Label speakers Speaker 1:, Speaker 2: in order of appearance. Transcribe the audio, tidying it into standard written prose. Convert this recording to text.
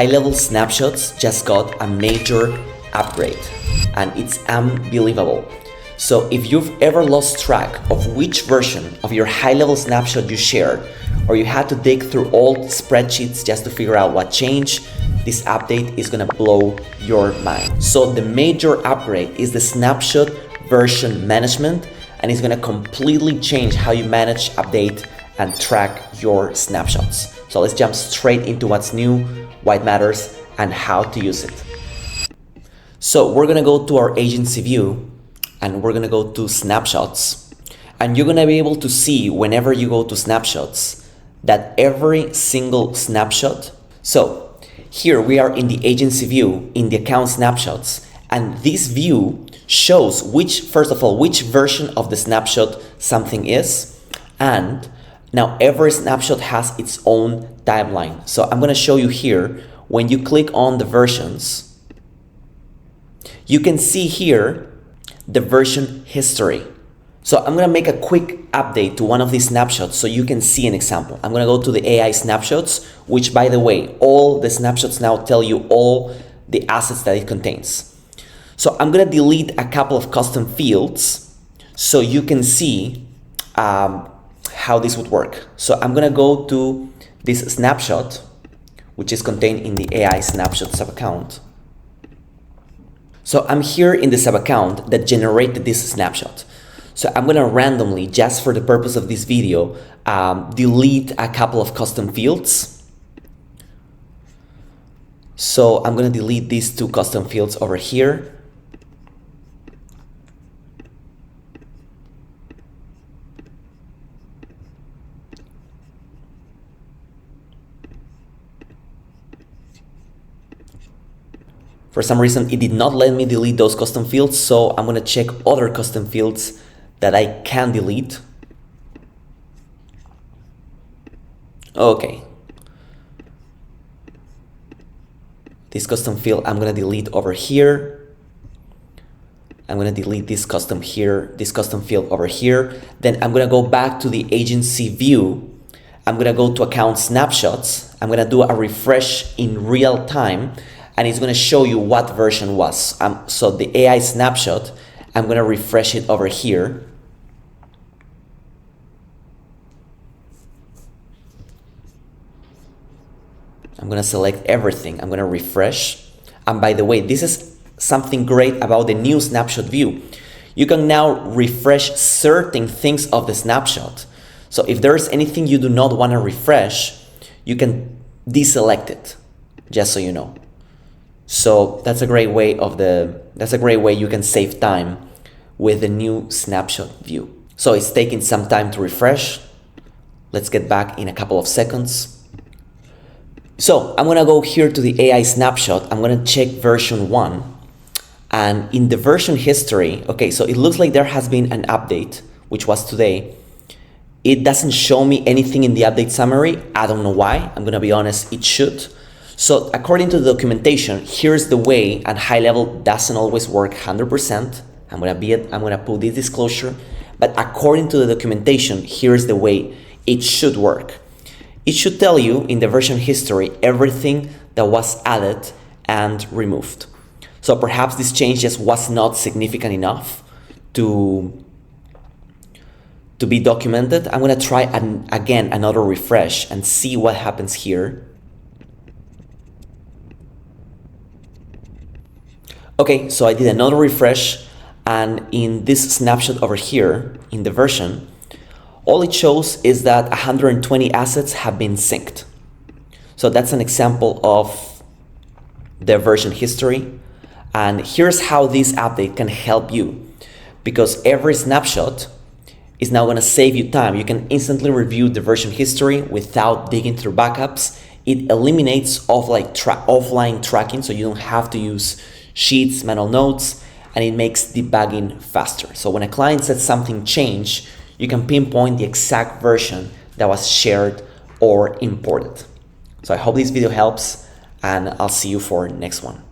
Speaker 1: HighLevel Snapshots just got a major upgrade, and it's unbelievable. So if you've ever lost track of which version of your HighLevel snapshot you shared, or you had to dig through old spreadsheets just to figure out what changed, this update is gonna blow your mind. So the major upgrade is the Snapshot Version Management, and it's gonna completely change how you manage, update, and track your snapshots. So let's jump straight into what's new, why it matters, and how to use it. So we're gonna go to our agency view, and we're gonna go to snapshots, and you're gonna be able to see whenever you go to snapshots that every single snapshot. So here we are in the agency view in the account snapshots, and this view shows first of all, which version of the snapshot something is, and now every snapshot has its own timeline. So I'm gonna show you here, when you click on the versions, you can see here the version history. So I'm gonna make a quick update to one of these snapshots so you can see an example. I'm gonna go to the AI snapshots, which by the way, all the snapshots now tell you all the assets that it contains. So I'm gonna delete a couple of custom fields so you can see how this would work. So I'm gonna go to this snapshot, which is contained in the AI snapshot sub-account. So I'm here in the sub-account that generated this snapshot. So I'm gonna randomly, just for the purpose of this video, delete a couple of custom fields. So I'm gonna delete these two custom fields over here. For some reason, it did not let me delete those custom fields, so I'm gonna check other custom fields that I can delete. Okay. This custom field I'm gonna delete over here. I'm gonna delete this custom field over here. Then I'm gonna go back to the agency view. I'm gonna go to account snapshots. I'm gonna do a refresh in real time, and it's gonna show you what version was. So the AI snapshot, I'm gonna refresh it over here. I'm gonna select everything, I'm gonna refresh. And by the way, this is something great about the new snapshot view. You can now refresh certain things of the snapshot. So if there's anything you do not wanna refresh, you can deselect it, just so you know. So that's a great way you can save time with the new snapshot view. So it's taking some time to refresh. Let's get back in a couple of seconds. So I'm gonna go here to the AI snapshot. I'm gonna check version 1. And in the version history, okay, so it looks like there has been an update, which was today. It doesn't show me anything in the update summary. I don't know why. I'm gonna be honest, it should. So according to the documentation, here's the way, and HighLevel doesn't always work 100%. I'm gonna put this disclosure, but according to the documentation, here's the way it should work. It should tell you in the version history everything that was added and removed. So perhaps this change just was not significant enough to be documented. I'm gonna try again another refresh and see what happens here. Okay, so I did another refresh, and in this snapshot over here, in the version, all it shows is that 120 assets have been synced. So that's an example of the version history. And here's how this update can help you, because every snapshot is now gonna save you time. You can instantly review the version history without digging through backups. It eliminates offline tracking, so you don't have to use sheets, manual notes, and it makes debugging faster. So when a client says something changed, you can pinpoint the exact version that was shared or imported. So I hope this video helps, and I'll see you for next one.